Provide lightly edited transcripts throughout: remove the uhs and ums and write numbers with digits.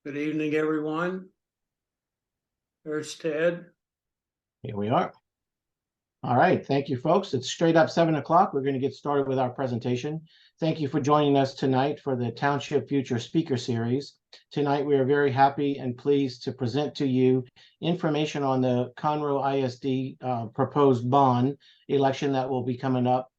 Good evening, everyone. There's Ted. Here we are. All right, thank you, folks. It's straight up 7 o'clock. We're going to get started with our presentation. Thank you for joining us tonight for the Township Future Speaker Series. Tonight, we are very happy and pleased to present to you information on the Conroe ISD proposed bond election that will be coming up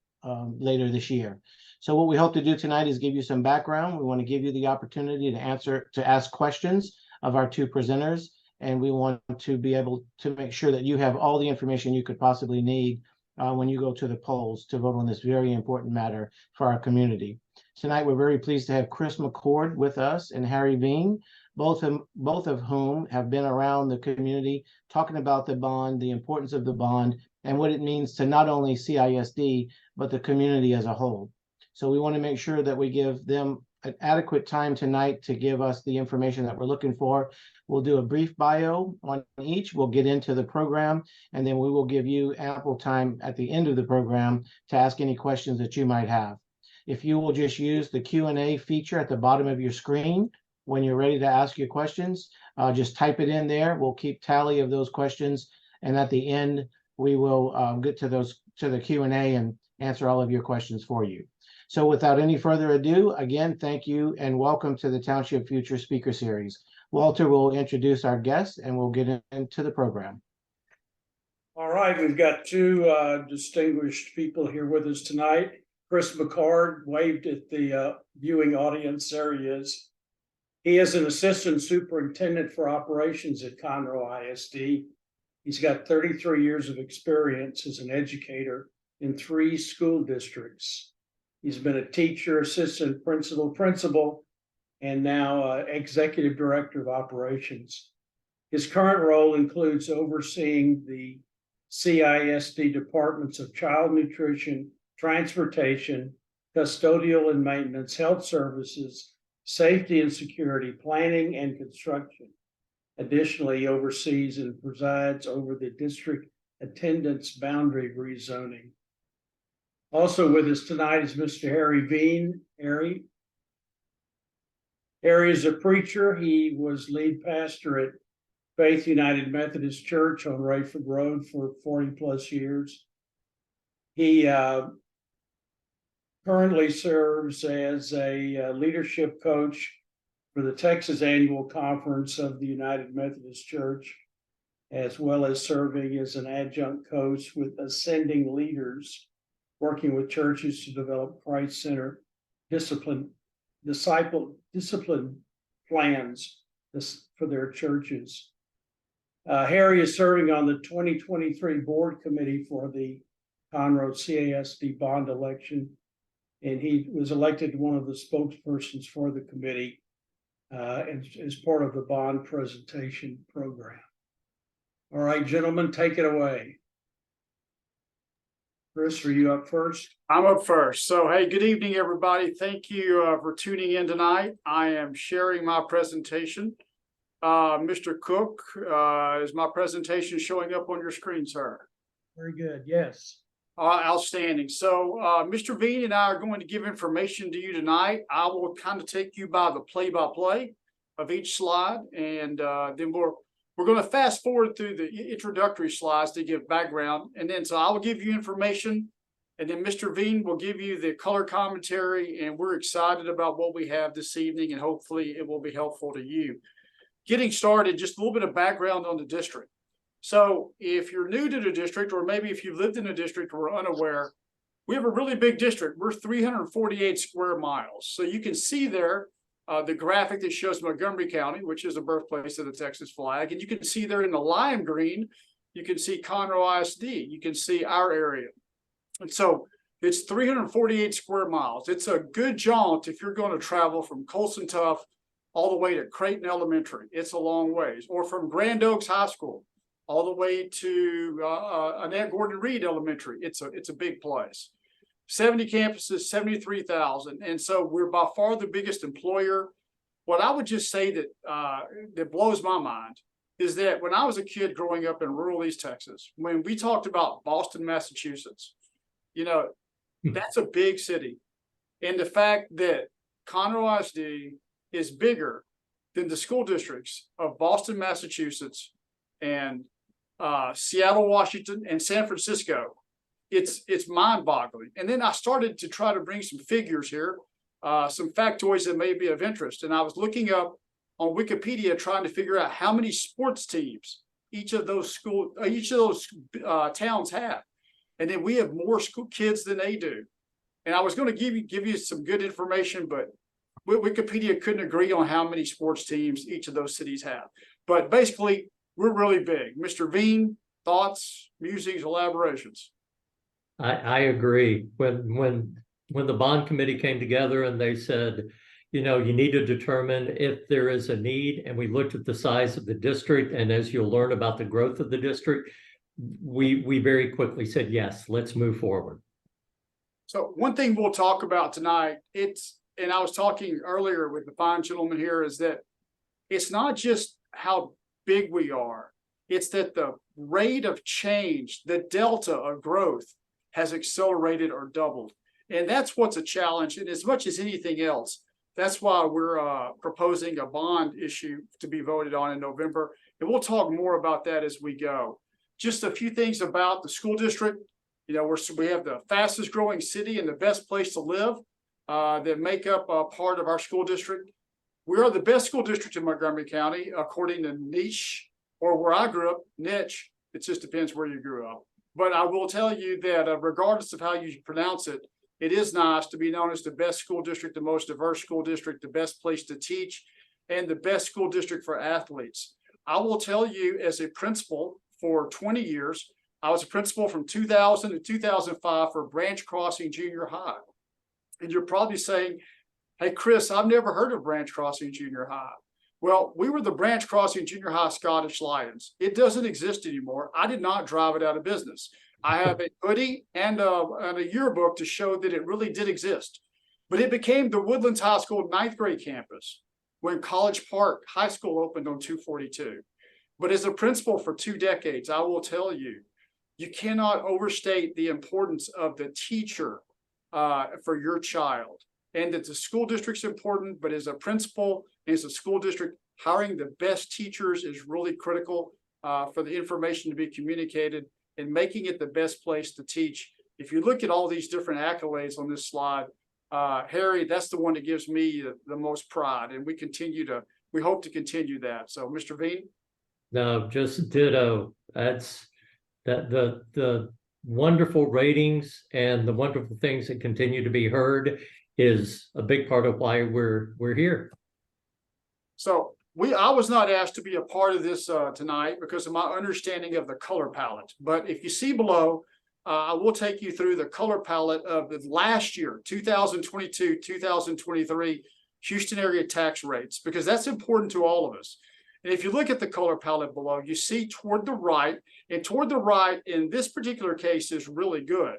later this year. So what we hope to do tonight is give you some background. We want to give you the opportunity to ask questions of our two presenters. And we want to be able to make sure that you have all the information you could possibly need when you go to the polls to vote on this very important matter for our community. Tonight, we're very pleased to have Chris McCord with us and Harry Veen, both of whom have been around the community talking about the bond, the importance of the bond, and what it means to not only CISD, but the community as a whole. So we want to make sure that we give them an adequate time tonight to give us the information that we're looking for. We'll do a brief bio on each. We'll get into the program, and then we will give you ample time at the end of the program to ask any questions that you might have. If you will just use the Q&A feature at the bottom of your screen when you're ready to ask your questions, just type it in there. We'll keep tally of those questions, and at the end, we will get to the Q&A and answer all of your questions for you. So without any further ado, again, thank you and welcome to the Township Future Speaker Series. Walter will introduce our guests and we'll get into the program. All right, we've got two distinguished people here with us tonight. Chris McCord waved at the viewing audience. There he is. He is an assistant superintendent for operations at Conroe ISD. He's got 33 years of experience as an educator in 3 school districts. He's been a teacher, assistant principal, and now executive director of operations. His current role includes overseeing the CISD departments of child nutrition, transportation, custodial and maintenance, health services, safety and security, planning and construction. Additionally, he oversees and presides over the district attendance boundary rezoning. Also with us tonight is Mr. Harry Veen. Harry is a preacher. He was lead pastor at Faith United Methodist Church on Rayford Road for 40 plus years. He currently serves as a leadership coach for the Texas Annual Conference of the United Methodist Church, as well as serving as an adjunct coach with Ascending Leaders, working with churches to develop Christ-centered discipline plans for their churches. Harry is serving on the 2023 board committee for the Conroe CISD bond election, and he was elected one of the spokespersons for the committee as part of the bond presentation program. All right, gentlemen, take it away. Chris, are you up first? I'm up first. So, hey, good evening, everybody. Thank you for tuning in tonight. I am sharing my presentation. Mr. Cook, is my presentation showing up on your screen, sir? Very good, yes. Outstanding. So, Mr. Veen and I are going to give information to you tonight. I will kind of take you by the play-by-play of each slide, and then we're going to fast forward through the introductory slides to give background. And then so I will give you information, and then Mr. Veen will give you the color commentary, and we're excited about what we have this evening, and hopefully it will be helpful to you. Getting started, just a little bit of background on the district. So if you're new to the district, or maybe if you've lived in a district or are unaware, we have a really big district. We're 348 square miles. So you can see there the graphic that shows Montgomery County, which is the birthplace of the Texas flag. And you can see there in the lime green, you can see Conroe ISD. You can see our area. And so it's 348 square miles. It's a good jaunt if you're going to travel from Colson Tough all the way to Creighton Elementary. It's a long ways. Or from Grand Oaks High School all the way to Annette Gordon Reed Elementary. It's a big place. 70 campuses, 73,000. And so we're by far the biggest employer. What I would just say that blows my mind is that when I was a kid growing up in rural East Texas, when we talked about Boston, Massachusetts, you know, that's a big city. And the fact that Conroe ISD is bigger than the school districts of Boston, Massachusetts, and Seattle, Washington, and San Francisco. It's mind-boggling. And then I started to try to bring some figures here, some factoids that may be of interest. And I was looking up on Wikipedia trying to figure out how many sports teams each of those towns have. And then we have more school kids than they do. And I was going to give you some good information, but Wikipedia couldn't agree on how many sports teams each of those cities have. But basically, we're really big. Mr. Veen, thoughts, musings, elaborations? I agree. When the bond committee came together and they said, you know, you need to determine if there is a need, and we looked at the size of the district, and as you'll learn about the growth of the district, we very quickly said, yes, let's move forward. So one thing we'll talk about tonight, and I was talking earlier with the fine gentleman here, is that it's not just how big we are, it's that the rate of change, the delta of growth has accelerated or doubled. And that's what's a challenge. And as much as anything else, that's why we're proposing a bond issue to be voted on in November. And we'll talk more about that as we go. Just a few things about the school district. You know, we have the fastest growing city and the best place to live that make up a part of our school district. We are the best school district in Montgomery County, according to Niche, or where I grew up, Niche. It just depends where you grew up. But I will tell you that regardless of how you pronounce it, it is nice to be known as the best school district, the most diverse school district, the best place to teach, and the best school district for athletes. I will tell you, as a principal for 20 years, I was a principal from 2000 to 2005 for Branch Crossing Junior High. And you're probably saying, hey, Chris, I've never heard of Branch Crossing Junior High. Well, we were the Branch Crossing Junior High Scottish Lions. It doesn't exist anymore. I did not drive it out of business. I have a hoodie and a yearbook to show that it really did exist. But it became the Woodlands High School 9th grade campus when College Park High School opened on 242. But as a principal for 2 decades, I will tell you, you cannot overstate the importance of the teacher for your child. And that the school district's important, but as a principal, as a school district, hiring the best teachers is really critical for the information to be communicated and making it the best place to teach. If you look at all these different accolades on this slide, Harry, that's the one that gives me the most pride, and we hope to continue that. So, Mr. Veen? No, just ditto. That's the wonderful ratings and the wonderful things that continue to be heard is a big part of why we're here. So I was not asked to be a part of this tonight because of my understanding of the color palette. But if you see below, I will take you through the color palette of the last year, 2022, 2023 Houston area tax rates, because that's important to all of us. And if you look at the color palette below, you see toward the right, and toward the right in this particular case is really good.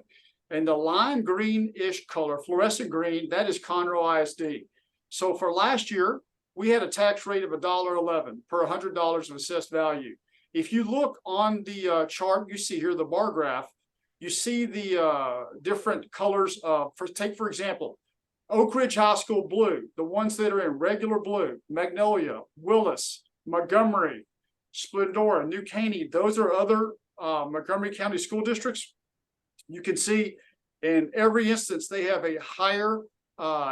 And the lime green-ish color, fluorescent green, that is Conroe ISD. So for last year, we had a tax rate of $1.11 per $100 of assessed value. If you look on the chart, you see here the bar graph, you see the different colors. Take, for example, Oak Ridge High School blue, the ones that are in regular blue, Magnolia, Willis, Montgomery, Splendora, New Caney, those are other Montgomery County school districts. You can see in every instance, they have a higher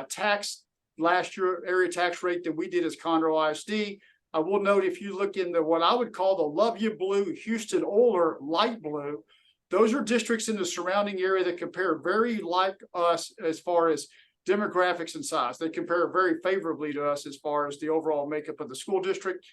tax last year area tax rate than we did as Conroe ISD. I will note, if you look in what I would call the Love You Blue, Houston Oler light blue, those are districts in the surrounding area that compare very like us as far as demographics and size. They compare very favorably to us as far as the overall makeup of the school district.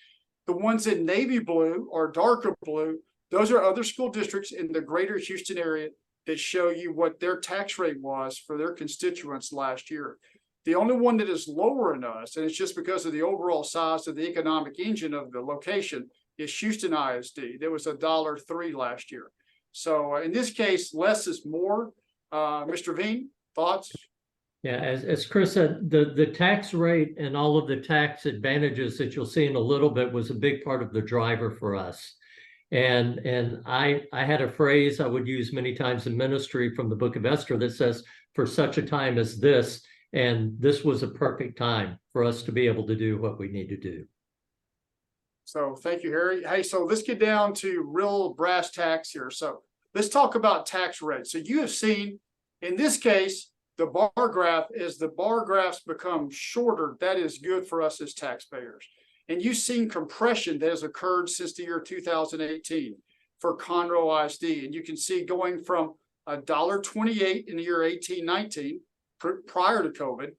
The ones in navy blue or darker blue, those are other school districts in the greater Houston area that show you what their tax rate was for their constituents last year. The only one that is lower than us, and it's just because of the overall size of the economic engine of the location, is Houston ISD. There was $1.03 last year. So in this case, less is more. Mr. Veen, thoughts? Yeah, as Chris said, the tax rate and all of the tax advantages that you'll see in a little bit was a big part of the driver for us. And I had a phrase I would use many times in ministry from the book of Esther that says, for such a time as this, and this was a perfect time for us to be able to do what we need to do. So thank you, Harry. Hey, so let's get down to real brass tacks here. So let's talk about tax rates. So you have seen, in this case, the bar graph, as the bar graphs become shorter, that is good for us as taxpayers. And you've seen compression that has occurred since the year 2018 for Conroe ISD. And you can see going from $1.28 in the year 1819, prior to COVID,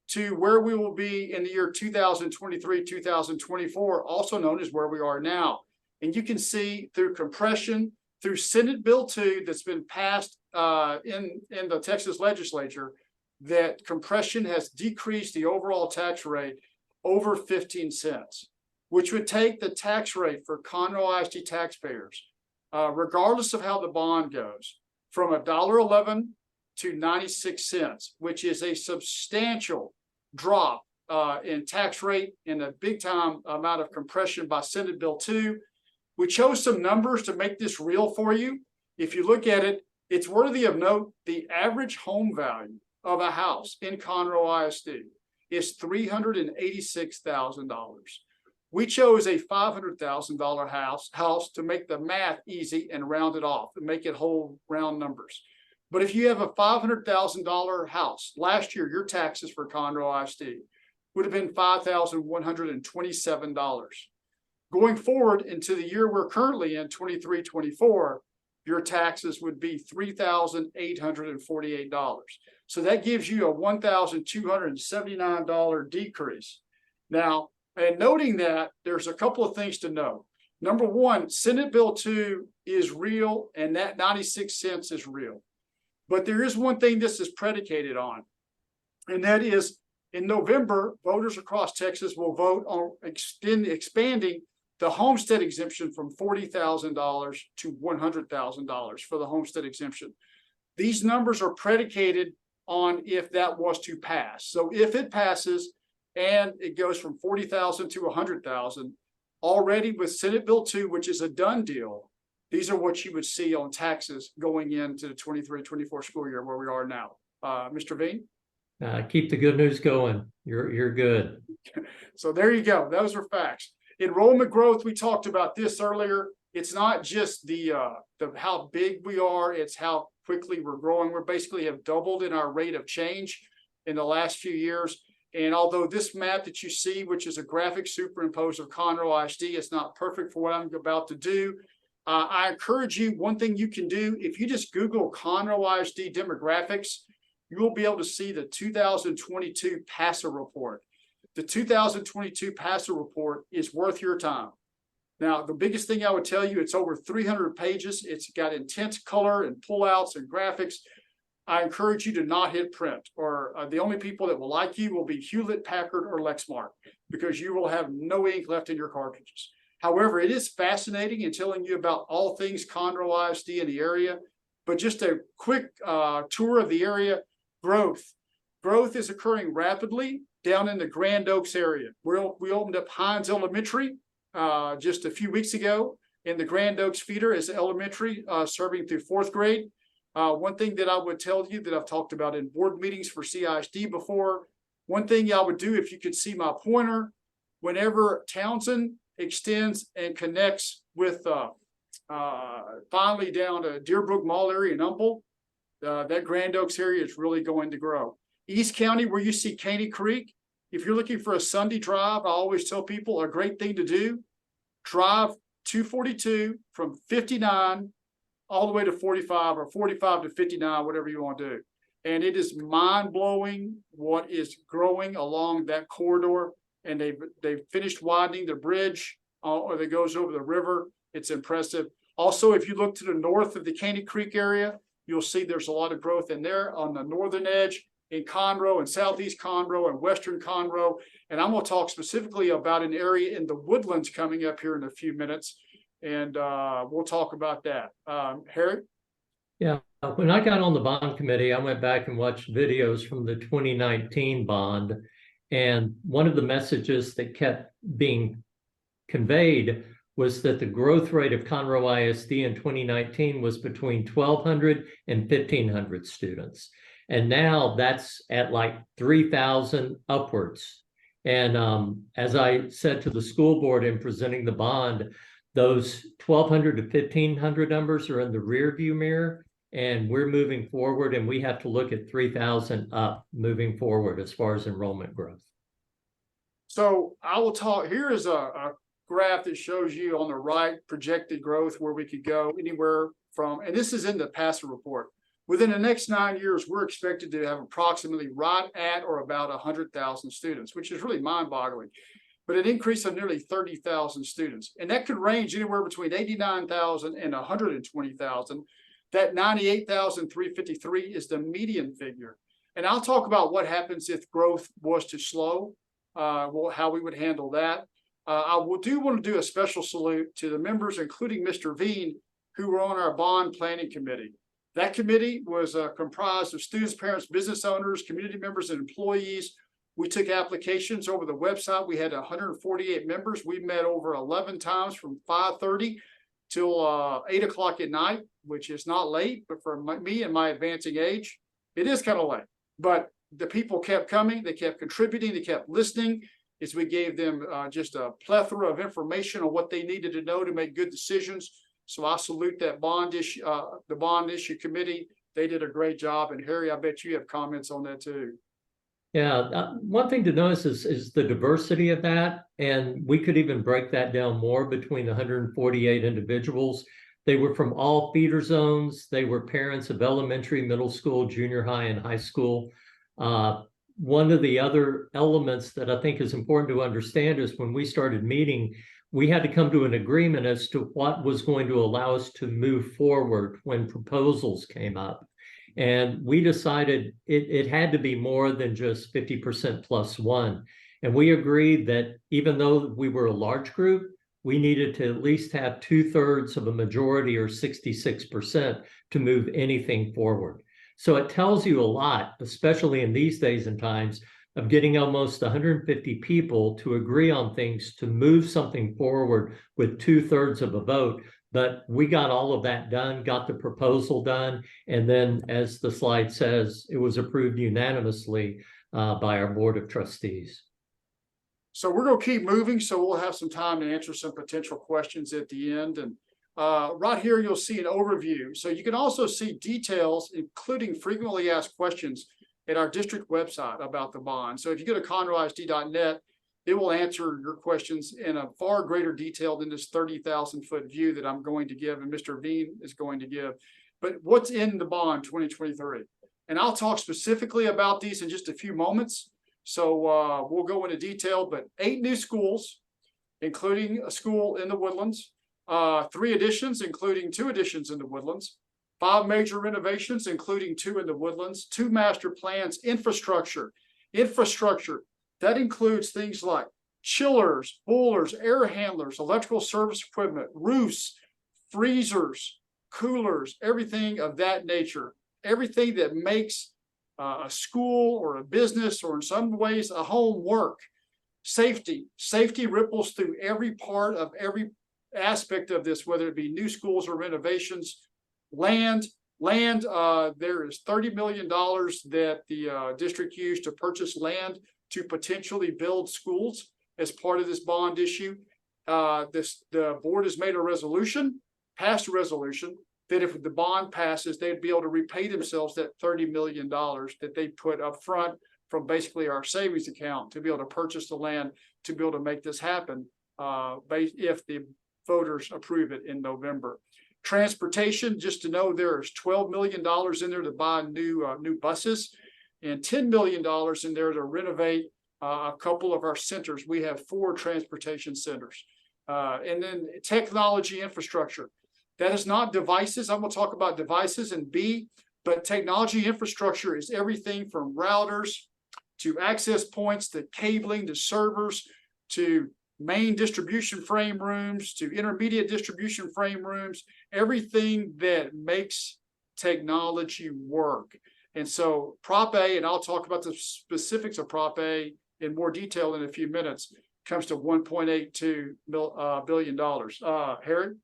to where we will be in the year 2023, 2024, also known as where we are now. And you can see through compression, through Senate Bill 2 that's been passed in the Texas legislature, that compression has decreased the overall tax rate over 15 cents, which would take the tax rate for Conroe ISD taxpayers, regardless of how the bond goes, from $1.11 to 96 cents, which is a substantial drop in tax rate and a big time amount of compression by Senate Bill 2. We chose some numbers to make this real for you. If you look at it, it's worthy of note, the average home value of a house in Conroe ISD is $386,000. We chose a $500,000 house to make the math easy and round it off and make it whole round numbers. But if you have a $500,000 house, last year, your taxes for Conroe ISD would have been $5,127. Going forward into the year we're currently in, 23-24, your taxes would be $3,848. So that gives you a $1,279 decrease. Now, and noting that, there's a couple of things to know. Number one, Senate Bill 2 is real, and that 96 cents is real. But there is one thing this is predicated on, and that is in November, voters across Texas will vote on expanding the homestead exemption from $40,000 to $100,000 for the homestead exemption. These numbers are predicated on if that was to pass. So if it passes and it goes from 40,000 to 100,000, already with Senate Bill 2, which is a done deal, these are what you would see on taxes going into the 23-24 school year where we are now. Mr. Veen? Keep the good news going. You're good. So there you go. Those are facts. Enrollment growth, we talked about this earlier. It's not just the how big we are, it's how quickly we're growing. We basically have doubled in our rate of change in the last few years. And although this map that you see, which is a graphic superimposed of Conroe ISD, it's not perfect for what I'm about to do. I encourage you, one thing you can do, if you just Google Conroe ISD demographics, you will be able to see the 2022 PASA report. The 2022 PASA report is worth your time. Now, the biggest thing I would tell you, it's over 300 pages. It's got intense color and pullouts and graphics. I encourage you to not hit print, or the only people that will like you will be Hewlett Packard or Lexmark, because you will have no ink left in your cartridges. However, it is fascinating in telling you about all things Conroe ISD in the area, but just a quick tour of the area. Growth is occurring rapidly down in the Grand Oaks area. We opened up Hines Elementary just a few weeks ago, and the Grand Oaks feeder is elementary, serving through 4th grade. One thing that I would tell you that I've talked about in board meetings for CISD before, one thing I would do, if you could see my pointer, whenever Townsend extends and connects with finally down to Deerbrook Mall area in Humble, that Grand Oaks area is really going to grow. East County, where you see Caney Creek, if you're looking for a Sunday drive, I always tell people a great thing to do, drive 242 from 59 all the way to 45, or 45 to 59, whatever you want to do. And it is mind-blowing what is growing along that corridor. And they've finished widening the bridge that goes over the river. It's impressive. Also, if you look to the north of the Caney Creek area, you'll see there's a lot of growth in there on the northern edge in Conroe and southeast Conroe and western Conroe. And I'm going to talk specifically about an area in the Woodlands coming up here in a few minutes. And we'll talk about that. Harry? Yeah, when I got on the bond committee, I went back and watched videos from the 2019 bond. And one of the messages that kept being conveyed was that the growth rate of Conroe ISD in 2019 was between 1,200 and 1,500 students. And now that's at like 3,000 upwards. And as I said to the school board in presenting the bond, those 1,200 to 1,500 numbers are in the rear view mirror, and we're moving forward, and we have to look at 3,000 up moving forward as far as enrollment growth. So I will talk, here is a graph that shows you on the right projected growth where we could go anywhere from, and this is in the PASA report. Within the next 9 years, we're expected to have approximately right at or about 100,000 students, which is really mind-boggling, but an increase of nearly 30,000 students. And that could range anywhere between 89,000 and 120,000. That 98,353 is the median figure. And I'll talk about what happens if growth was to slow, how we would handle that. I do want to do a special salute to the members, including Mr. Veen, who were on our bond planning committee. That committee was comprised of students, parents, business owners, community members, and employees. We took applications over the website. We had 148 members. We met over 11 times from 5:30 till 8 o'clock at night, which is not late, but for me and my advancing age, it is kind of late. But the people kept coming, they kept contributing, they kept listening as we gave them just a plethora of information on what they needed to know to make good decisions. So I salute that bond issue, the bond issue committee. They did a great job. And Harry, I bet you have comments on that too. Yeah, one thing to notice is the diversity of that. And we could even break that down more between the 148 individuals. They were from all feeder zones. They were parents of elementary, middle school, junior high, and high school. One of the other elements that I think is important to understand is when we started meeting, we had to come to an agreement as to what was going to allow us to move forward when proposals came up. And we decided it had to be more than just 50% plus one. And we agreed that even though we were a large group, we needed to at least have 2/3 of a majority or 66% to move anything forward. So it tells you a lot, especially in these days and times, of getting almost 150 people to agree on things to move something forward with 2/3 of a vote. But we got all of that done, got the proposal done, and then, as the slide says, it was approved unanimously by our Board of Trustees. So we're going to keep moving, so we'll have some time to answer some potential questions at the end. And right here, you'll see an overview. So you can also see details, including frequently asked questions, at our district website about the bond. So if you go to conroeisd.net, it will answer your questions in a far greater detail than this 30,000-foot view that I'm going to give and Mr. Veen is going to give. But what's in the bond 2023? And I'll talk specifically about these in just a few moments. So we'll go into detail, but 8 new schools, including a school in the Woodlands, 3 additions, including 2 additions in the Woodlands, 5 major renovations, including 2 in the Woodlands, 2 master plans, infrastructure. That includes things like chillers, boilers, air handlers, electrical service equipment, roofs, freezers, coolers, everything of that nature, everything that makes a school or a business or in some ways a home work. Safety ripples through every part of every aspect of this, whether it be new schools or renovations. Land, there is $30 million that the district used to purchase land to potentially build schools as part of this bond issue. The board has made a resolution, passed a resolution, that if the bond passes, they'd be able to repay themselves that $30 million that they put up front from basically our savings account to be able to purchase the land to be able to make this happen if the voters approve it in November. Transportation, just to know, there's $12 million in there to buy new buses and $10 million in there to renovate a couple of our centers. We have 4 transportation centers. And then technology infrastructure. That is not devices. I'm going to talk about devices and but technology infrastructure is everything from routers to access points to cabling to servers to main distribution frame rooms to intermediate distribution frame rooms, everything that makes technology work. And so Prop A, and I'll talk about the specifics of Prop A in more detail in a few minutes, comes to $1.82 billion. Harry,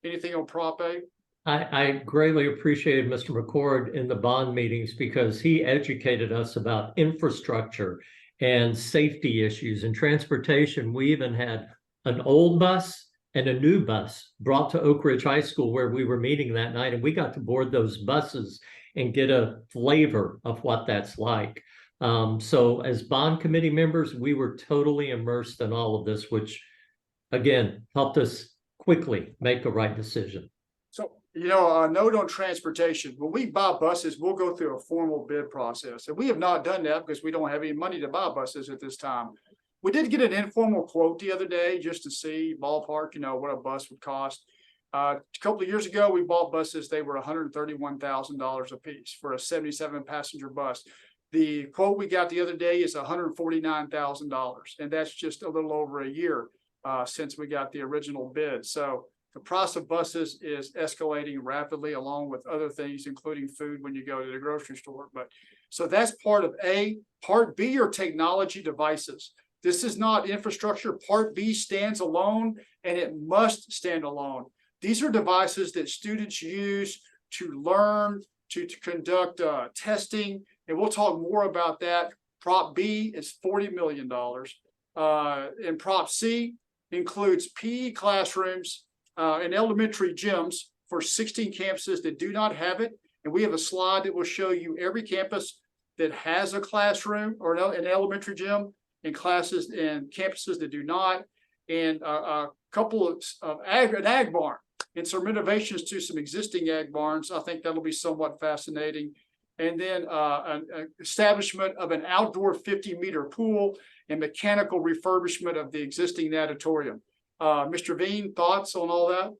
anything on Prop A? I greatly appreciated Mr. McCord in the bond meetings because he educated us about infrastructure and safety issues and transportation. We even had an old bus and a new bus brought to Oak Ridge High School where we were meeting that night, and we got to board those buses and get a flavor of what that's like. So as bond committee members, we were totally immersed in all of this, which again, helped us quickly make the right decision. So, you know, a note on transportation, when we buy buses, we'll go through a formal bid process. And we have not done that because we don't have any money to buy buses at this time. We did get an informal quote the other day just to see ballpark, you know, what a bus would cost. A couple of years ago, we bought buses. They were $131,000 a piece for a 77 passenger bus. The quote we got the other day is $149,000. And that's just a little over a year since we got the original bid. So the price of buses is escalating rapidly, along with other things, including food when you go to the grocery store. But so that's part of A. Part B are technology devices. This is not infrastructure. Part B stands alone, and it must stand alone. These are devices that students use to learn, to conduct testing, and we'll talk more about that. Prop B is $40 million. And Prop C includes PE classrooms and elementary gyms for 16 campuses that do not have it. And we have a slide that will show you every campus that has a classroom or an elementary gym, and classes and campuses that do not, and a couple of an ag barn and some renovations to some existing ag barns. I think that'll be somewhat fascinating. And then an establishment of an outdoor 50-meter pool and mechanical refurbishment of the existing natatorium. Mr. Veen, thoughts on all that?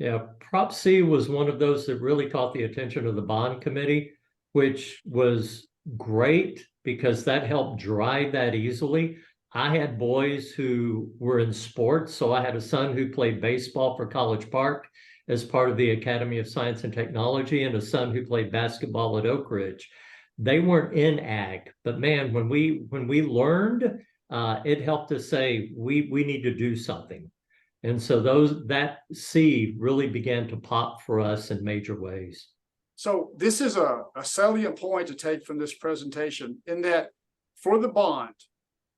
Yeah, Prop C was one of those that really caught the attention of the bond committee, which was great because that helped drive that easily. I had boys who were in sports. So I had a son who played baseball for College Park as part of the Academy of Science and Technology, and a son who played basketball at Oak Ridge. They weren't in ag, but man, when we learned, it helped us say, we need to do something. And so that seed really began to pop for us in major ways. So this is a salient point to take from this presentation, in that for the bond,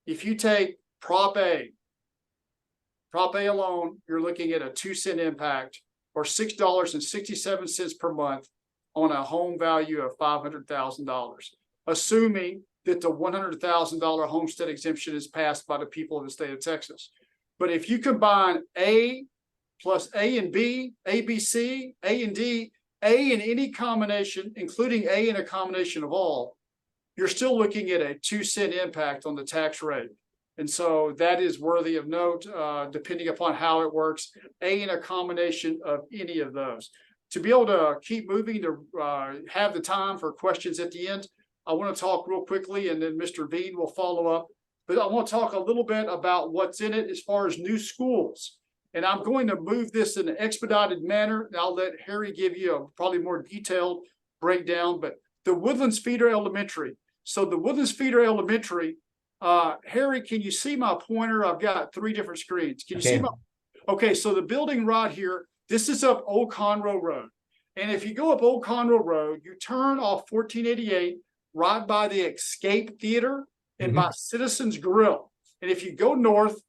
if you take Prop A alone, you're looking at a 2-cent impact, or $6.67 per month on a home value of $500,000, assuming that the $100,000 homestead exemption is passed by the people of the state of Texas. But if you combine A plus A and B, A, B, C, A and D, A in any combination, including A in a combination of all, you're still looking at a 2-cent impact on the tax rate. And so that is worthy of note, depending upon how it works, A in a combination of any of those. To be able to keep moving, to have the time for questions at the end, I want to talk real quickly, and then Mr. Veen will follow up. But I want to talk a little bit about what's in it as far as new schools. And I'm going to move this in an expedited manner. And I'll let Harry give you a probably more detailed breakdown. But the Woodlands Feeder Elementary. So the Woodlands Feeder Elementary, Harry, can you see my pointer? I've got 3 different screens. Can you see my? Okay, so the building right here, this is up Old Conroe Road. And if you go up Old Conroe Road, you turn off 1488 right by the Escape Theater and by Citizens Grill. And if you go north,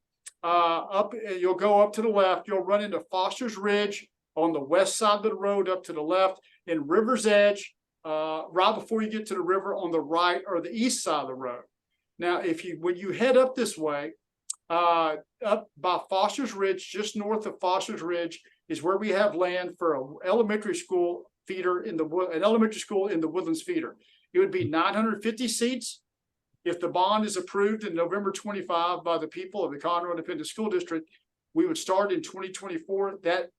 you'll go up to the left, you'll run into Foster's Ridge on the west side of the road up to the left, and River's Edge, right before you get to the river on the right or the east side of the road. Now, when you head up this way, up by Foster's Ridge, just north of Foster's Ridge, is where we have land for an elementary school feeder in the Woodlands Feeder. It would be 950 seats. If the bond is approved in November 25 by the people of the Conroe Independent School District, we would start in 2024. That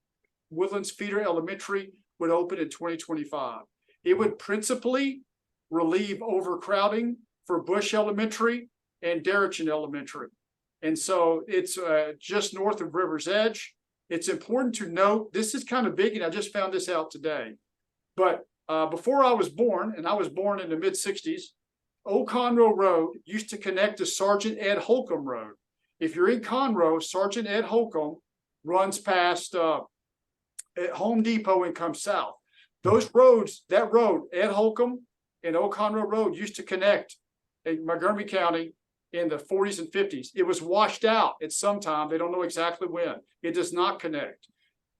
Woodlands Feeder Elementary would open in 2025. It would principally relieve overcrowding for Bush Elementary and Derrickson Elementary. And so it's just north of River's Edge. It's important to note, this is kind of big, and I just found this out today. But before I was born, and I was born in the mid-60s, Old Conroe Road used to connect to Sergeant Ed Holcomb Road. If you're in Conroe, Sergeant Ed Holcomb runs past at Home Depot and comes south. Those roads, that road, Ed Holcomb and Old Conroe Road, used to connect in Montgomery County in the 40s and 50s. It was washed out at some time. They don't know exactly when. It does not connect.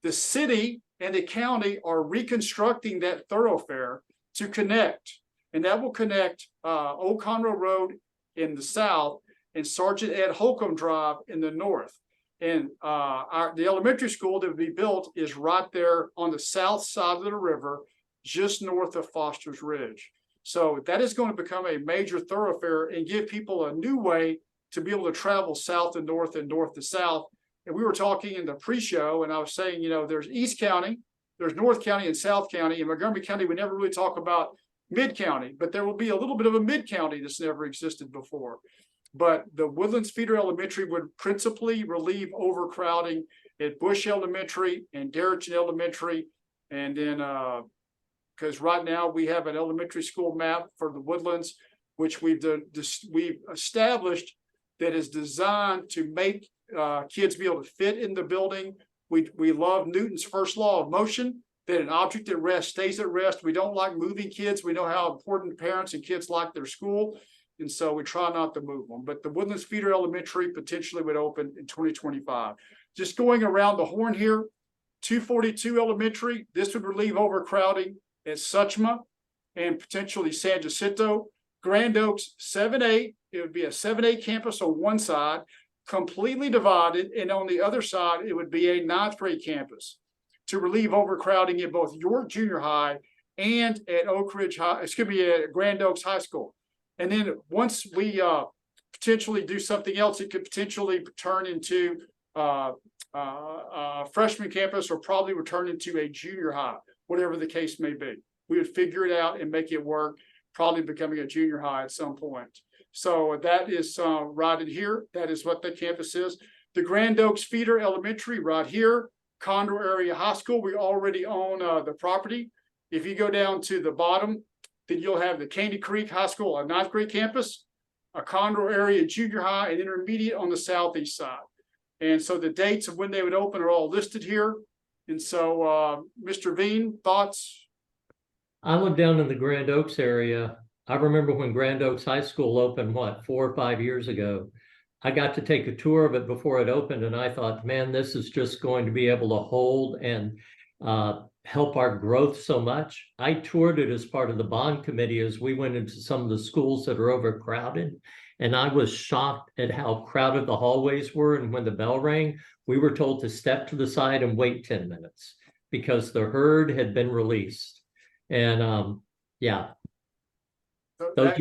The city and the county are reconstructing that thoroughfare to connect, and that will connect Old Conroe Road in the south and Sergeant Ed Holcomb Drive in the north. And the elementary school that would be built is right there on the south side of the river, just north of Foster's Ridge. So that is going to become a major thoroughfare and give people a new way to be able to travel south and north to south. And we were talking in the pre-show, and I was saying, you know, there's East County, there's North County and South County. In Montgomery County, we never really talk about Mid-County, but there will be a little bit of a Mid-County that's never existed before. But the Woodlands Feeder Elementary would principally relieve overcrowding at Bush Elementary and Darrington Elementary. And then, because right now we have an elementary school map for the Woodlands, which we've established that is designed to make kids be able to fit in the building. We love Newton's first law of motion, that an object at rest stays at rest. We don't like moving kids. We know how important parents and kids like their school. And so we try not to move them. But the Woodlands Feeder Elementary potentially would open in 2025. Just going around the horn here, 242 Elementary, this would relieve overcrowding at Suchma and potentially San Jacinto. Grand Oaks 7A, it would be a 7A campus on one side, completely divided, and on the other side, it would be a 9th grade campus to relieve overcrowding at both York Junior High and at Oak Ridge High, at Grand Oaks High School. And then once we potentially do something else, it could potentially turn into a freshman campus, or probably return into a junior high, whatever the case may be. We would figure it out and make it work, probably becoming a junior high at some point. So that is right in here. That is what the campus is. The Grand Oaks Feeder Elementary right here, Conroe Area High School. We already own the property. If you go down to the bottom, then you'll have the Candy Creek High School, a 9th grade campus, a Conroe Area Junior High, and intermediate on the southeast side. And so the dates of when they would open are all listed here. And so, Mr. Veen, thoughts? I live down in the Grand Oaks area. I remember when Grand Oaks High School opened, 4 or 5 years ago. I got to take a tour of it before it opened, and I thought, man, this is just going to be able to hold and help our growth so much. I toured it as part of the bond committee as we went into some of the schools that are overcrowded. And I was shocked at how crowded the hallways were. And when the bell rang, we were told to step to the side and wait 10 minutes because the herd had been released. And yeah, those are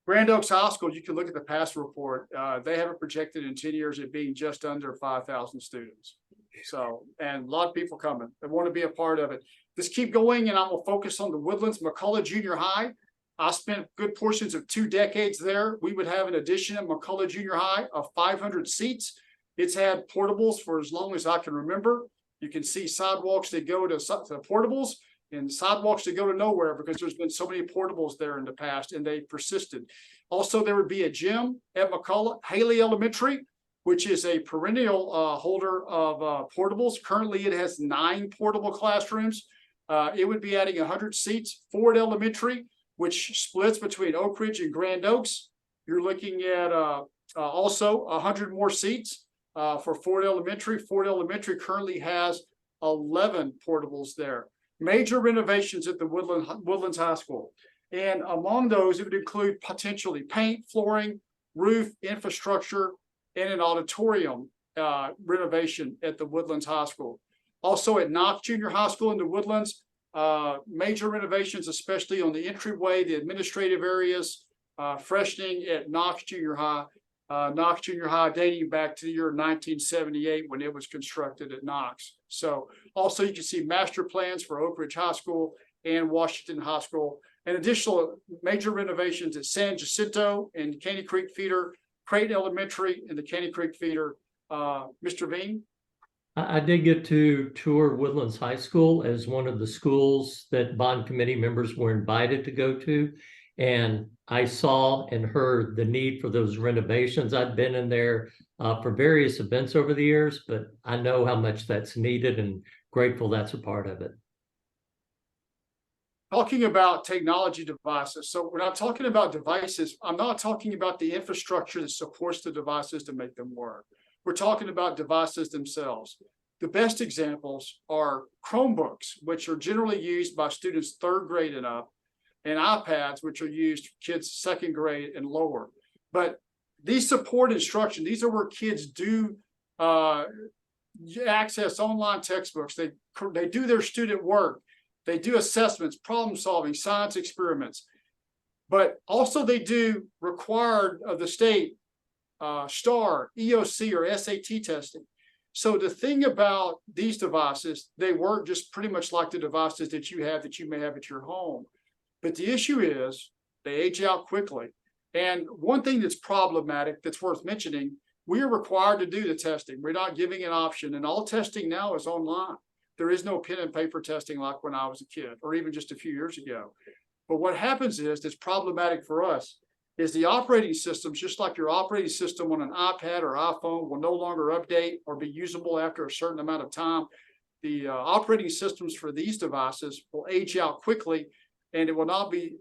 Grand Oaks High School, you can look at the past report. They have it projected in 10 years at being just under 5,000 students. So, and a lot of people coming. They want to be a part of it. Just keep going, and I will focus on the Woodlands McCullough Junior High. I spent good portions of 2 decades there. We would have an addition at McCullough Junior High of 500 seats. It's had portables for as long as I can remember. You can see sidewalks that go to portables and sidewalks that go to nowhere because there's been so many portables there in the past, and they persisted. Also, there would be a gym at McCullough, Haley Elementary, which is a perennial holder of portables. Currently, it has 9 portable classrooms. It would be adding 100 seats. Ford Elementary, which splits between Oak Ridge and Grand Oaks. You're looking at also 100 more seats for Ford Elementary. Ford Elementary currently has 11 portables there. Major renovations at the Woodlands High School. And among those, it would include potentially paint, flooring, roof, infrastructure, and an auditorium renovation at the Woodlands High School. Also at Knox Junior High School in the Woodlands, major renovations, especially on the entryway, the administrative areas, freshening at Knox Junior High. Knox Junior High dating back to the year 1978 when it was constructed at Knox. So also you can see master plans for Oak Ridge High School and Washington High School, and additional major renovations at San Jacinto and Candy Creek Feeder, Creighton Elementary, and the Candy Creek Feeder. Mr. Veen? I did get to tour Woodlands High School as one of the schools that bond committee members were invited to go to. And I saw and heard the need for those renovations. I've been in there for various events over the years, but I know how much that's needed and grateful that's a part of it. talking about technology devices. So when I'm talking about devices, I'm not talking about the infrastructure that supports the devices to make them work. We're talking about devices themselves. The best examples are Chromebooks, which are generally used by students 3rd grade and up, and iPads, which are used for kids 2nd grade and lower. But these support instruction, these are where kids do access online textbooks. They do their student work. They do assessments, problem solving, science experiments. But also they do required of the state STAR, EOC, or SAT testing. So the thing about these devices, they work just pretty much like the devices that you may have at your home. But the issue is they age out quickly. And one thing that's problematic that's worth mentioning, we are required to do the testing. We're not giving an option, and all testing now is online. There is no pen and paper testing like when I was a kid, or even just a few years ago. But what happens is, that's problematic for us, is the operating systems, just like your operating system on an iPad or iPhone, will no longer update or be usable after a certain amount of time. The operating systems for these devices will age out quickly, and it will not be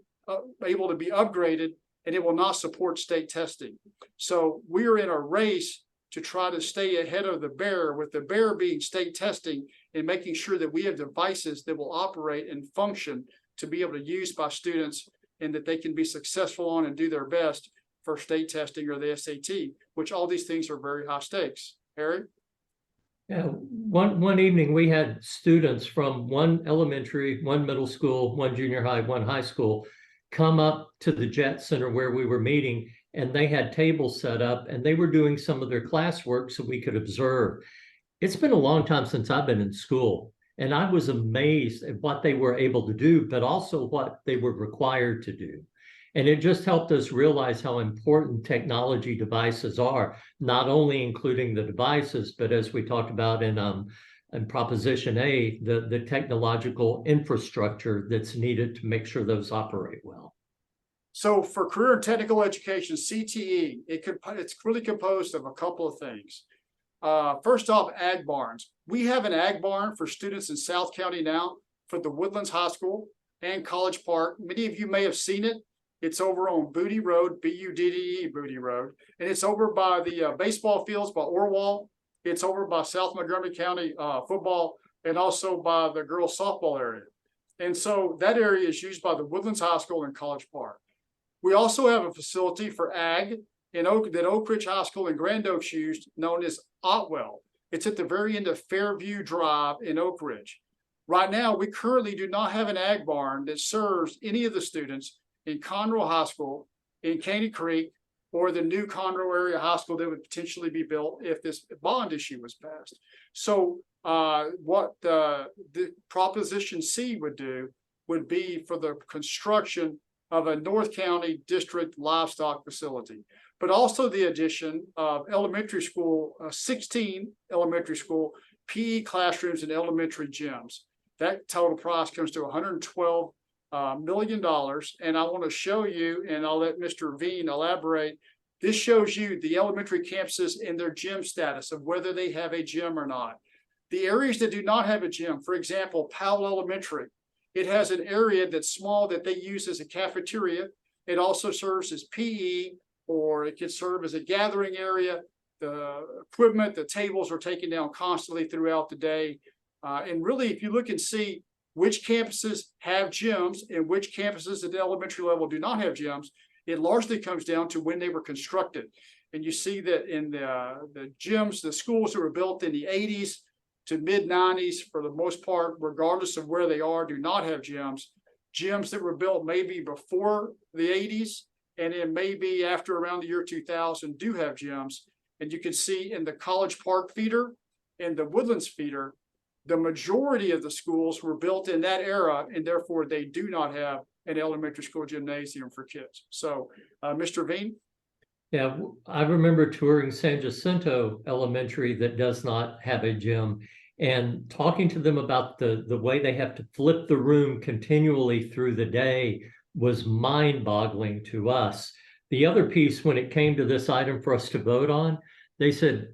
able to be upgraded, and it will not support state testing. So we are in a race to try to stay ahead of the bear, with the bear being state testing and making sure that we have devices that will operate and function to be able to use by students, and that they can be successful on and do their best for state testing or the SAT, which all these things are very high stakes. Harry? Yeah, one evening we had students from one elementary, one middle school, one junior high, one high school come up to the Jet Center where we were meeting, and they had tables set up and they were doing some of their classwork so we could observe. It's been a long time since I've been in school, and I was amazed at what they were able to do, but also what they were required to do. And it just helped us realize how important technology devices are, not only including the devices, but as we talked about in Proposition A, the technological infrastructure that's needed to make sure those operate well. So for career and technical education, CTE, it's really composed of a couple of things. First off, ag barns. We have an ag barn for students in South County now for the Woodlands High School and College Park. Many of you may have seen it. It's over on Booty Road, B-U-D-D-E, Booty Road. And it's over by the baseball fields by Orwell. It's over by South Montgomery County football, and also by the girls softball area. And so that area is used by the Woodlands High School and College Park. We also have a facility for ag in Oak Ridge High School and Grand Oaks used, known as Otwell. It's at the very end of Fairview Drive in Oak Ridge. Right now, we currently do not have an ag barn that serves any of the students in Conroe High School, in Caney Creek, or the new Conroe area high school that would potentially be built if this bond issue was passed. So what the Proposition C would do would be for the construction of a North County District livestock facility, but also the addition of elementary school, 16 elementary school PE classrooms and elementary gyms. That total price comes to $112 million. And I want to show you, and I'll let Mr. Veen elaborate. This shows you the elementary campuses and their gym status of whether they have a gym or not. The areas that do not have a gym, for example, Powell Elementary, it has an area that's small that they use as a cafeteria. It also serves as PE, or it can serve as a gathering area. The equipment, the tables are taken down constantly throughout the day. And really, if you look and see which campuses have gyms and which campuses at the elementary level do not have gyms, it largely comes down to when they were constructed. And you see that in the gyms, the schools that were built in the 80s to mid 90s, for the most part, regardless of where they are, do not have gyms. Gyms that were built maybe before the 80s and then maybe after around the year 2000 do have gyms. And you can see in the College Park feeder and the Woodlands feeder, the majority of the schools were built in that era, and therefore they do not have an elementary school gymnasium for kids. So, Mr. Veen? Yeah, I remember touring San Jacinto Elementary that does not have a gym, and talking to them about the way they have to flip the room continually through the day was mind-boggling to us. The other piece, when it came to this item for us to vote on, they said,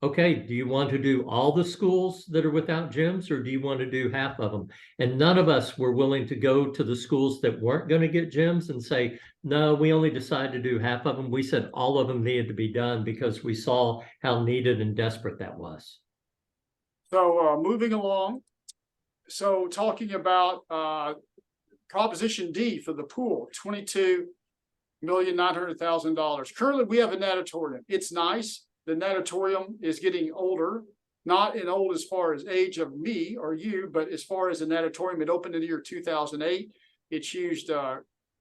okay, do you want to do all the schools that are without gyms, or do you want to do half of them? And none of us were willing to go to the schools that weren't going to get gyms and say, no, we only decided to do half of them. We said all of them needed to be done because we saw how needed and desperate that was. So moving along. So talking about Proposition D for the pool, $22,900,000. Currently, we have a natatorium. It's nice. The natatorium is getting older, not in old as far as age of me or you, but as far as the natatorium, it opened in the year 2008. It's used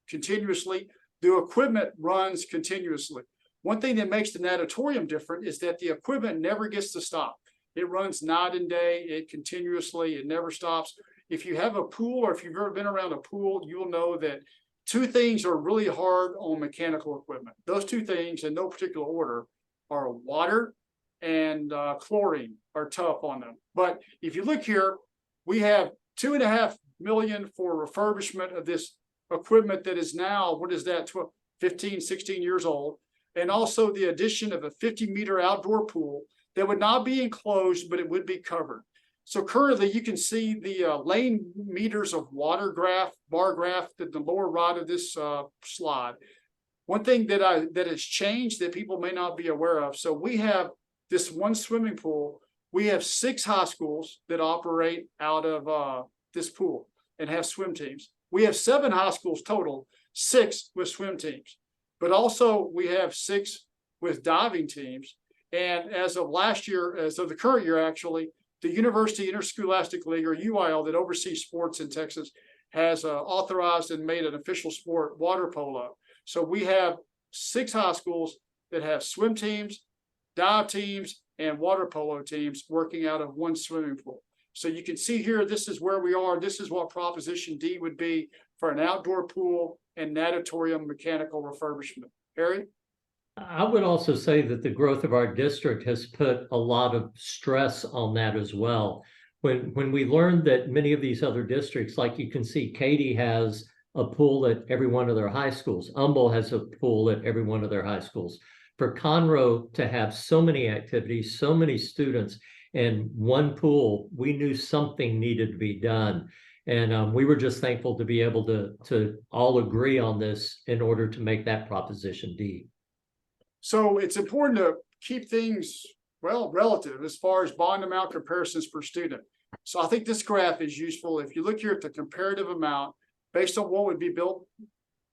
continuously. The equipment runs continuously. One thing that makes the natatorium different is that the equipment never gets to stop. It runs night and day, it continuously, it never stops. If you have a pool, or if you've ever been around a pool, you'll know that two things are really hard on mechanical equipment. Those two things, in no particular order, are water and chlorine are tough on them. But if you look here, we have $2.5 million for refurbishment of this equipment that is now, what is that, 12, 15, 16 years old, and also the addition of a 50-meter outdoor pool that would not be enclosed, but it would be covered. So currently you can see the lane meters of water graph, bar graph, at the lower right of this slide. One thing that has changed that people may not be aware of. So we have this one swimming pool. We have 6 high schools that operate out of this pool and have swim teams. We have 7 high schools total, 6 with swim teams, but also we have 6 with diving teams. And as of last year, as of the current year, actually, the University Interscholastic League, or UIL, that oversees sports in Texas, has authorized and made an official sport, water polo. So we have 6 high schools that have swim teams, dive teams, and water polo teams working out of one swimming pool. So you can see here, this is where we are. This is what Proposition D would be for an outdoor pool and natatorium mechanical refurbishment. Harry? I would also say that the growth of our district has put a lot of stress on that as well. When we learned that many of these other districts, like you can see, Katy has a pool at every one of their high schools. Humboldt has a pool at every one of their high schools. For Conroe to have so many activities, so many students, and one pool, we knew something needed to be done. And we were just thankful to be able to all agree on this in order to make that Proposition D. So it's important to keep things, well, relative as far as bond amount comparisons per student. So I think this graph is useful. If you look here at the comparative amount based on what would be built,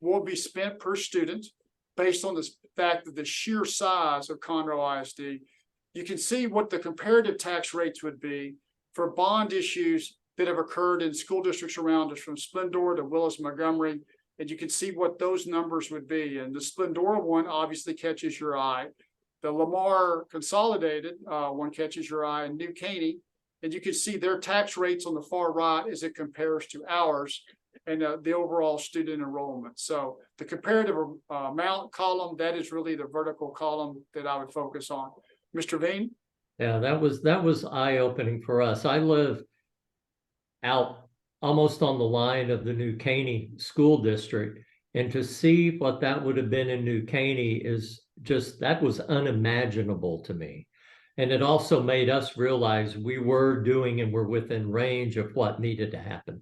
what would be spent per student, based on the fact that the sheer size of Conroe ISD, you can see what the comparative tax rates would be for bond issues that have occurred in school districts around us, from Splendora to Willis Montgomery. And you can see what those numbers would be. And the Splendora one obviously catches your eye. The Lamar Consolidated one catches your eye, and New Caney. And you can see their tax rates on the far right as it compares to ours and the overall student enrollment. So the comparative amount column, that is really the vertical column that I would focus on. Mr. Veen? Yeah, that was eye-opening for us. I live out almost on the line of the New Caney school district. And to see what that would have been in New Caney is just, that was unimaginable to me. And it also made us realize we were doing and were within range of what needed to happen.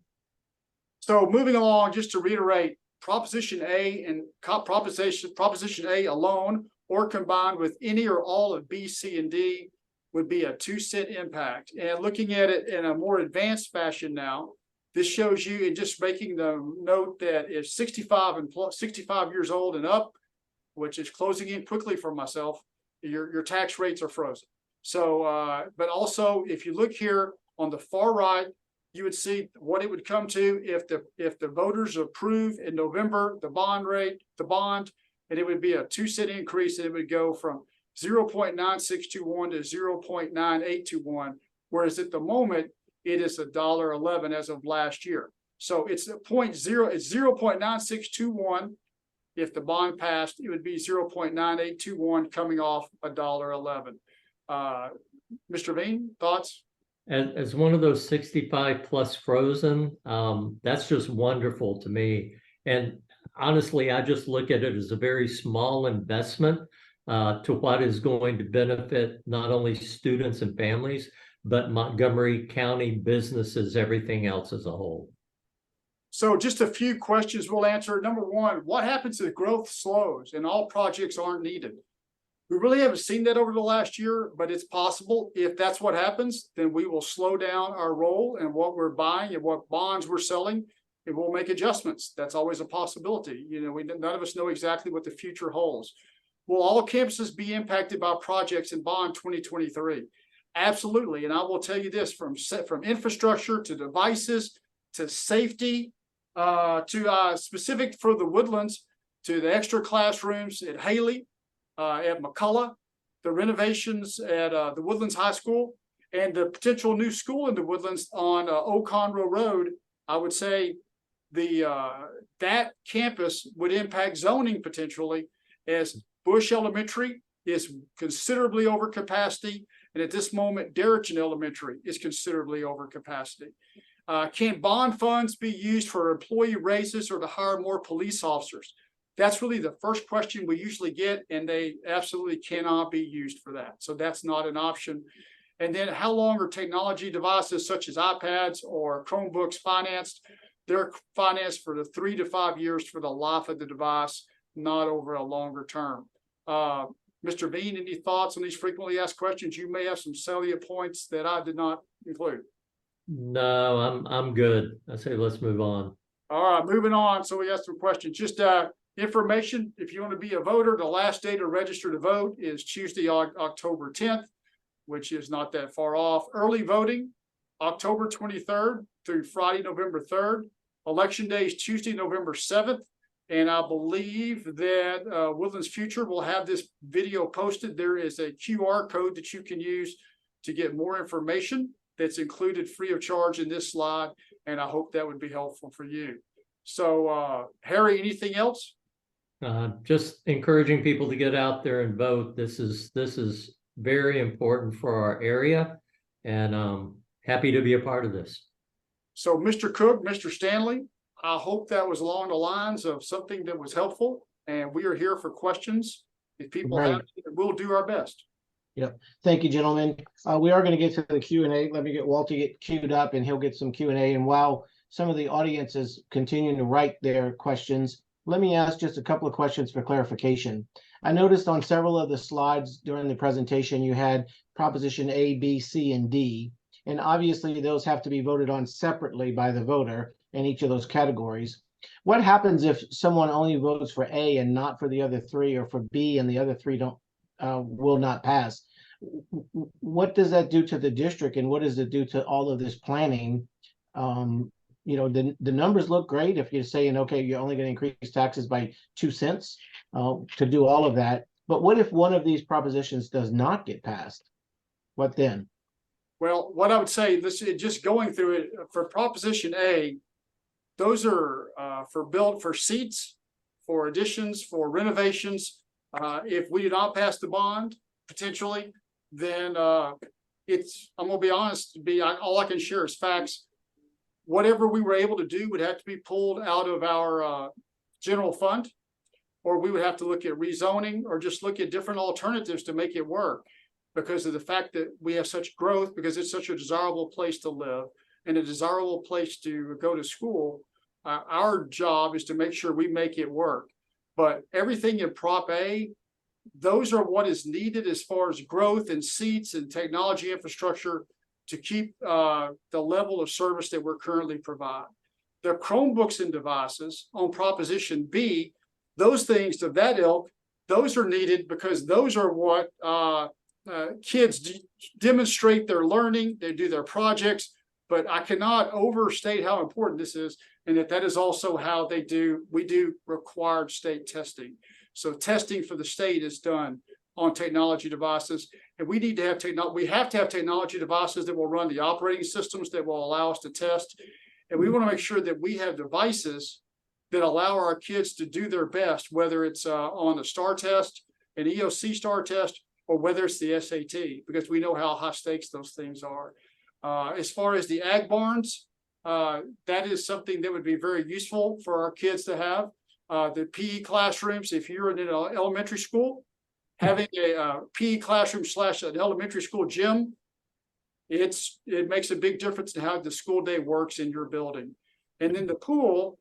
So moving along, just to reiterate, Proposition A and Proposition A alone or combined with any or all of B, C, and D would be a 2-cent impact. And looking at it in a more advanced fashion now, this shows you, and just making the note that if 65 years old and up, which is closing in quickly for myself, your tax rates are frozen. So, but also if you look here on the far right, you would see what it would come to if the voters approve in November the bond, and it would be a 2-cent increase, and it would go from 0.9621 to 0.9821, whereas at the moment it is $1.11 as of last year. So it's 0.9621. If the bond passed, it would be 0.9821 coming off $1.11. Mr. Veen, thoughts? As one of those 65 plus frozen, that's just wonderful to me. And honestly, I just look at it as a very small investment to what is going to benefit not only students and families, but Montgomery County businesses, everything else as a whole. So just a few questions we'll answer. Number one, what happens if growth slows and all projects aren't needed? We really haven't seen that over the last year, but it's possible. If that's what happens, then we will slow down our role and what we're buying and what bonds we're selling, and we'll make adjustments. That's always a possibility. You know, none of us know exactly what the future holds. Will all campuses be impacted by projects in bond 2023? Absolutely. And I will tell you this, from infrastructure to devices to safety, to specific for the Woodlands, to the extra classrooms at Haley, at McCullough, the renovations at the Woodlands High School, and the potential new school in the Woodlands on Old Conroe Road. I would say that campus would impact zoning potentially, as Bush Elementary is considerably over capacity, and at this moment, Darrington Elementary is considerably over capacity. Can bond funds be used for employee raises or to hire more police officers? That's really the first question we usually get, and they absolutely cannot be used for that. So that's not an option. And then how long are technology devices such as iPads or Chromebooks financed? They're financed for the 3 to 5 years for the life of the device, not over a longer term. Mr. Bean, any thoughts on these frequently asked questions? You may have some salient points that I did not include. No, I'm good. I say let's move on. All right, moving on. So we asked some questions. Just information, if you want to be a voter, the last day to register to vote is Tuesday, October 10th, which is not that far off. Early voting, October 23rd through Friday, November 3rd. Election day is Tuesday, November 7th. And I believe that Woodlands Future will have this video posted. There is a QR code that you can use to get more information that's included free of charge in this slide. And I hope that would be helpful for you. So, Harry, anything else? Just encouraging people to get out there and vote. This is very important for our area, and happy to be a part of this. So, Mr. Cook, Mr. Stanley, I hope that was along the lines of something that was helpful, and we are here for questions. If people have it, we'll do our best. Yep. Thank you, gentlemen. We are going to get to the Q&A. Let me get Walt to get queued up, and he'll get some Q&A. And while some of the audience is continuing to write their questions, let me ask just a couple of questions for clarification. I noticed on several of the slides during the presentation, you had Proposition A, B, C, and D. And obviously, those have to be voted on separately by the voter in each of those categories. What happens if someone only votes for A and not for the other three, or for B and the other three will not pass? What does that do to the district, and what does it do to all of this planning? You know, the numbers look great if you're saying, okay, you're only going to increase taxes by 2 cents to do all of that. But what if one of these propositions does not get passed? What then? Well, what I would say, just going through it, for Proposition A, those are for seats, for additions, for renovations. If we do not pass the bond, potentially, then I'm going to be honest, all I can share is facts. Whatever we were able to do would have to be pulled out of our general fund, or we would have to look at rezoning, or just look at different alternatives to make it work, because of the fact that we have such growth, because it's such a desirable place to live and a desirable place to go to school. Our job is to make sure we make it work. But everything in Prop A, those are what is needed as far as growth and seats and technology infrastructure to keep the level of service that we're currently providing. The Chromebooks and devices on Proposition B, those things to that ilk, those are needed because those are what kids demonstrate their learning, they do their projects, but I cannot overstate how important this is, and that is also how we do required state testing. So testing for the state is done on technology devices, and we need to have we have to have technology devices that will run the operating systems that will allow us to test. And we want to make sure that we have devices that allow our kids to do their best, whether it's on the STAR test, an EOC STAR test, or whether it's the SAT, because we know how high stakes those things are. As far as the ag barns, that is something that would be very useful for our kids to have. The PE classrooms, if you're in an elementary school, having a PE classroom / an elementary school gym, it makes a big difference in how the school day works in your building. And then the pool,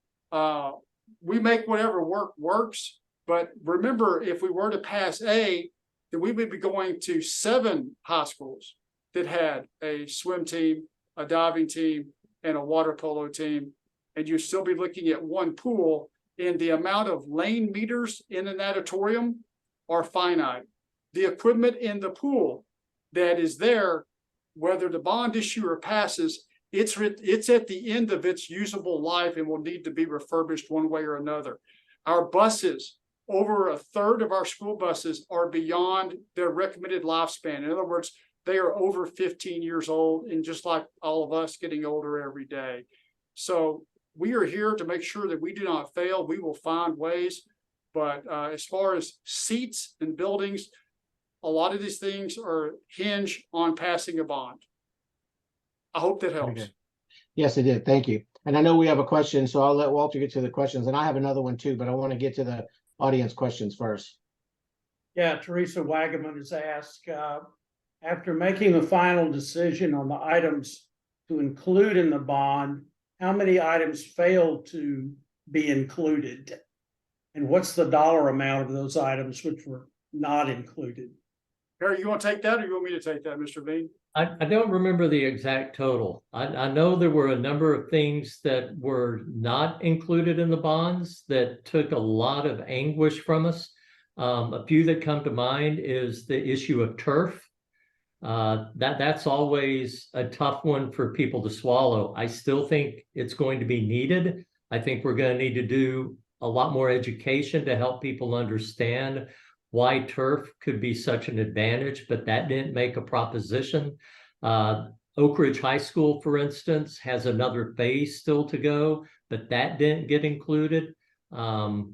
we make whatever works. But remember, if we were to pass A, then we would be going to 7 high schools that had a swim team, a diving team, and a water polo team. And you'd still be looking at 1 pool, and the amount of lane meters in an auditorium are finite. The equipment in the pool that is there, whether the bond issuer passes, it's at the end of its usable life and will need to be refurbished one way or another. Our buses, over a third of our school buses are beyond their recommended lifespan. In other words, they are over 15 years old, and just like all of us, getting older every day. So we are here to make sure that we do not fail. We will find ways. But as far as seats and buildings, a lot of these things are hinge on passing a bond. I hope that helps. Okay. Yes, it did. Thank you. And I know we have a question, so I'll let Walter get to the questions. And I have another one too, but I want to get to the audience questions first. Yeah, Teresa Wagaman has asked, after making a final decision on the items to include in the bond, how many items failed to be included? And what's the dollar amount of those items which were not included? Harry, you want to take that, or you want me to take that, Mr. Bean? I don't remember the exact total. I know there were a number of things that were not included in the bonds that took a lot of anguish from us. A few that come to mind is the issue of turf. That's always a tough one for people to swallow. I still think it's going to be needed. I think we're going to need to do a lot more education to help people understand why turf could be such an advantage, but that didn't make a proposition. Oak Ridge High School, for instance, has another phase still to go, but that didn't get included. I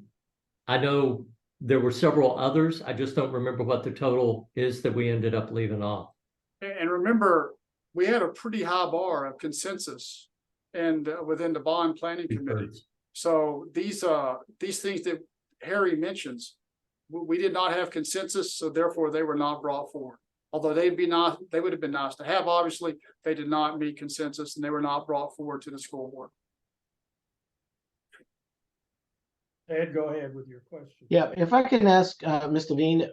know there were several others. I just don't remember what the total is that we ended up leaving off. And remember, we had a pretty high bar of consensus and within the bond planning committee. So these things that Harry mentions, we did not have consensus, so therefore they were not brought forward. Although they would have been nice to have, obviously, they did not meet consensus and they were not brought forward to the school board. Ed, go ahead with your question. Yeah, if I can ask Mr. Bean,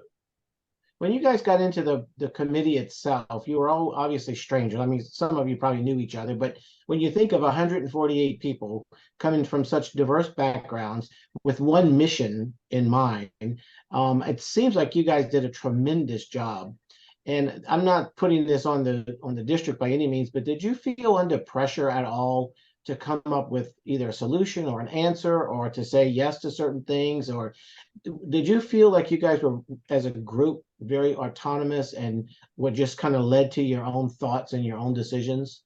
when you guys got into the committee itself, you were all obviously strangers. I mean, some of you probably knew each other, but when you think of 148 people coming from such diverse backgrounds with one mission in mind, it seems like you guys did a tremendous job. And I'm not putting this on the district by any means, but did you feel under pressure at all to come up with either a solution or an answer, or to say yes to certain things? Or did you feel like you guys were, as a group, very autonomous and what just kind of led to your own thoughts and your own decisions?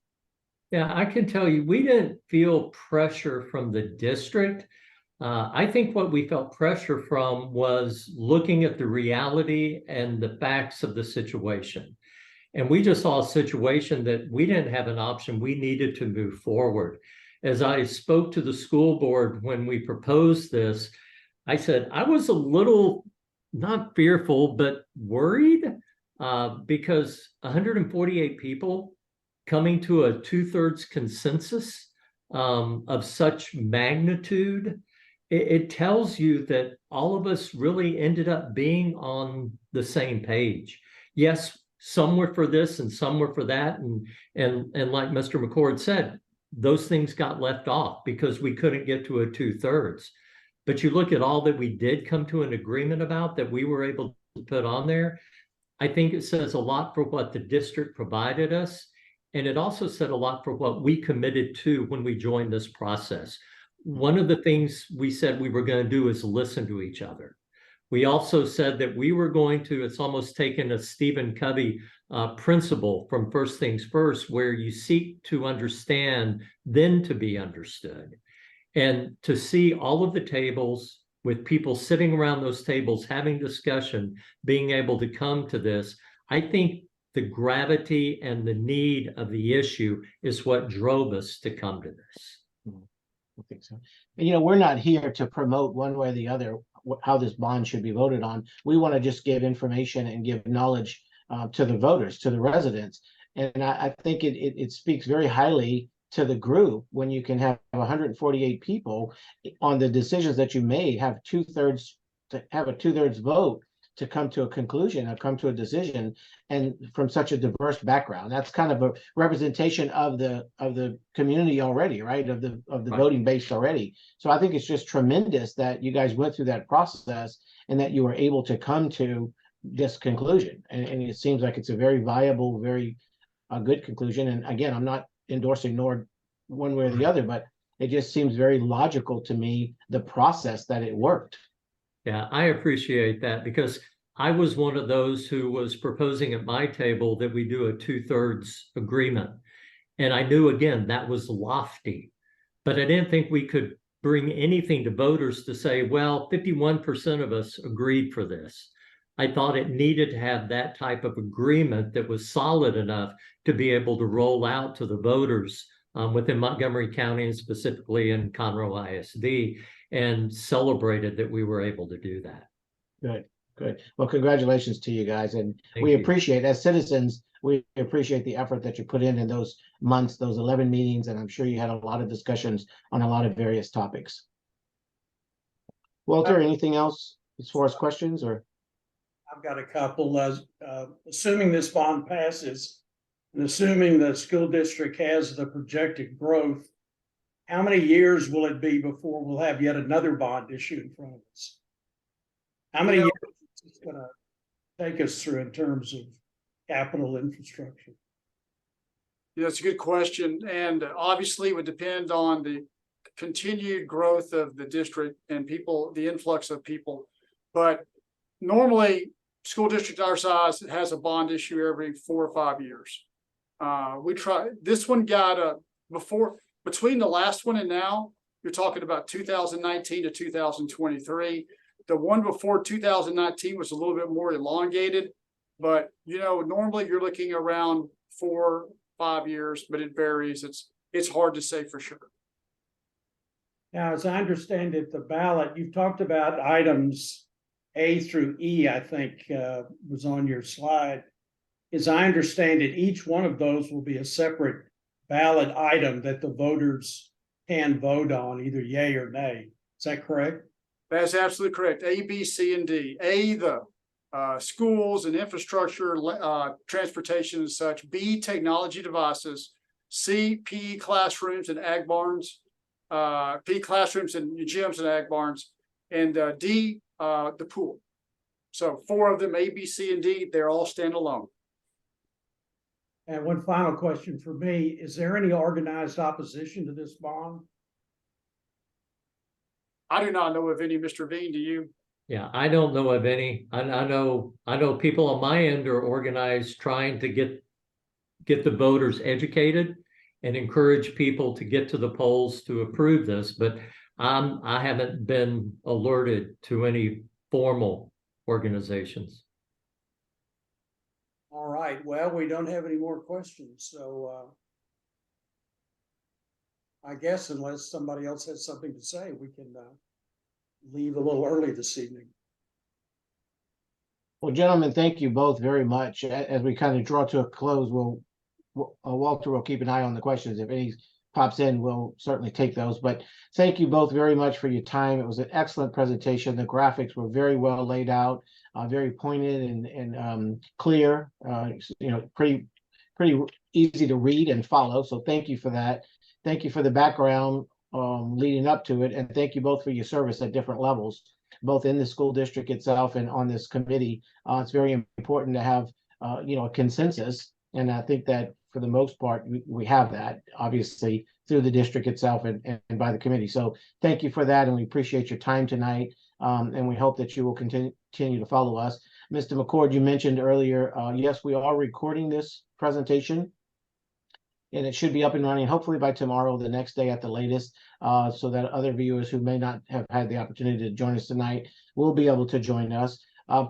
Yeah, I can tell you, we didn't feel pressure from the district. I think what we felt pressure from was looking at the reality and the facts of the situation. And we just saw a situation that we didn't have an option. We needed to move forward. As I spoke to the school board when we proposed this, I said, I was a little, not fearful, but worried because 148 people coming to a 2/3 consensus of such magnitude, it tells you that all of us really ended up being on the same page. Yes, some were for this and some were for that. And like Mr. McCord said, those things got left off because we couldn't get to a 2/3. But you look at all that we did come to an agreement about that we were able to put on there, I think it says a lot for what the district provided us. And it also said a lot for what we committed to when we joined this process. One of the things we said we were going to do is listen to each other. We also said that we were going to, it's almost taken a Stephen Covey principle from First Things First, where you seek to understand, then to be understood. And to see all of the tables with people sitting around those tables, having discussion, being able to come to this, I think the gravity and the need of the issue is what drove us to come to this. I think so. And, we're not here to promote one way or the other. how this bond should be voted on. We want to just give information and give knowledge to the voters, to the residents. And I think it speaks very highly to the group when you can have 148 people on the decisions that you made, have a 2/3 vote to come to a conclusion or come to a decision, and from such a diverse background. That's kind of a representation of the community already, right? Of the Right. voting base already. So I think it's just tremendous that you guys went through that process and that you were able to come to this conclusion. And it seems like it's a very viable, very good conclusion. And again, I'm not endorsing nor one way or the other, but it just seems very logical to me, the process that it worked. Yeah, I appreciate that because I was one of those who was proposing at my table that we do a 2/3 agreement. And I knew, again, that was lofty, but I didn't think we could bring anything to voters to say, well, 51% of us agreed for this. I thought it needed to have that type of agreement that was solid enough to be able to roll out to the voters within Montgomery County and specifically in Conroe ISD, and celebrated that we were able to do that. Good, good. Well, congratulations to you guys. And Thank we you. appreciate, as citizens, we appreciate the effort that you put in those months, those 11 meetings. And I'm sure you had a lot of discussions on a lot of various topics. Walter, anything else as far as questions or? I've got a couple. Assuming this bond passes and assuming the school district has the projected growth, how many years will it be before we'll have yet another bond issue in front of us? How many years is it going to take us through in terms of capital infrastructure? Yeah, that's a good question. And obviously it would depend on the continued growth of the district and people, the influx of people. But normally, school district our size has a bond issue every 4 or 5 years. We try, this one got between the last one and now, you're talking about 2019 to 2023. The one before 2019 was a little bit more elongated, but normally you're looking around 4 or 5 years, but it varies. It's hard to say for sure. Now, as I understand it, the ballot, you've talked about items A through E, I think was on your slide. As I understand it, each one of those will be a separate ballot item that the voters can vote on, either yay or nay. Is that correct? That's absolutely correct. A, B, C, and D. A, the schools and infrastructure, transportation and such. B, technology devices. C, PE classrooms and ag barns. PE classrooms and gyms and ag barns. And D, the pool. So 4 of them, A, B, C, and D, they're all standalone. And one final question for me, is there any organized opposition to this bond? I do not know of any, Mr. Bean, do you? Yeah, I don't know of any. I know people on my end are organized trying to get the voters educated and encourage people to get to the polls to approve this, but I haven't been alerted to any formal organizations. All right, well, we don't have any more questions, so I guess unless somebody else has something to say, we can leave a little early this evening. Well, gentlemen, thank you both very much. As we kind of draw to a close, Walter will keep an eye on the questions. If any pops in, we'll certainly take those. But thank you both very much for your time. It was an excellent presentation. The graphics were very well laid out, very pointed and clear. Pretty easy to read and follow. So thank you for that. Thank you for the background leading up to it, and thank you both for your service at different levels, both in the school district itself and on this committee. It's very important to have a consensus, and I think that for the most part we have that, obviously, through the district itself and by the committee. So thank you for that, and we appreciate your time tonight, and we hope that you will continue to follow us. Mr. McCord, you mentioned earlier, yes, we are recording this presentation, and it should be up and running hopefully by tomorrow, the next day at the latest, so that other viewers who may not have had the opportunity to join us tonight will be able to join us.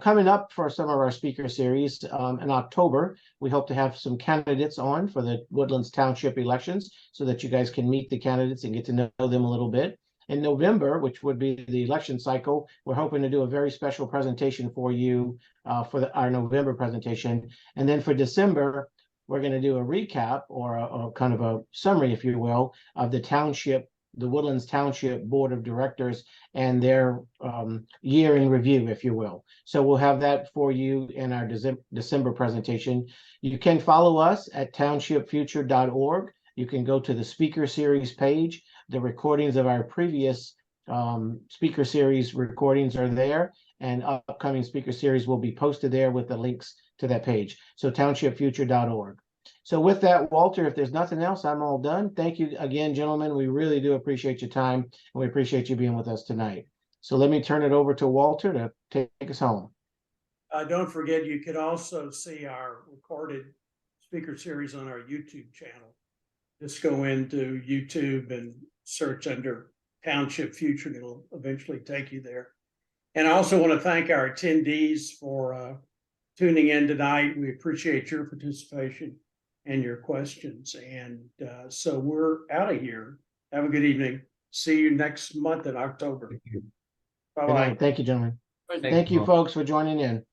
Coming up for some of our speaker series in October, we hope to have some candidates on for the Woodlands Township elections so that you guys can meet the candidates and get to know them a little bit. In November, which would be the election cycle, we're hoping to do a very special presentation for you for our November presentation. And then for December, we're going to do a recap or a kind of a summary, if you will, of the Woodlands Township Board of Directors and their year in review, if you will. So we'll have that for you in our December presentation. You can follow us at townshipfuture.org. You can go to the speaker series page. The recordings of our previous speaker series recordings are there, and upcoming speaker series will be posted there with the links to that page. So townshipfuture.org. So with that, Walter, if there's nothing else, I'm all done. Thank you again, gentlemen. We really do appreciate your time, and we appreciate you being with us tonight. So let me turn it over to Walter to take us home. Don't forget, you can also see our recorded speaker series on our YouTube channel. Just go into YouTube and search under Township Future, and it'll eventually take you there. And I also want to thank our attendees for tuning in tonight. We appreciate your participation and your questions. And so we're out of here. Have a good evening. See you next month in October. Bye-bye. Thank you, gentlemen. Thank Thank you, folks, for joining in.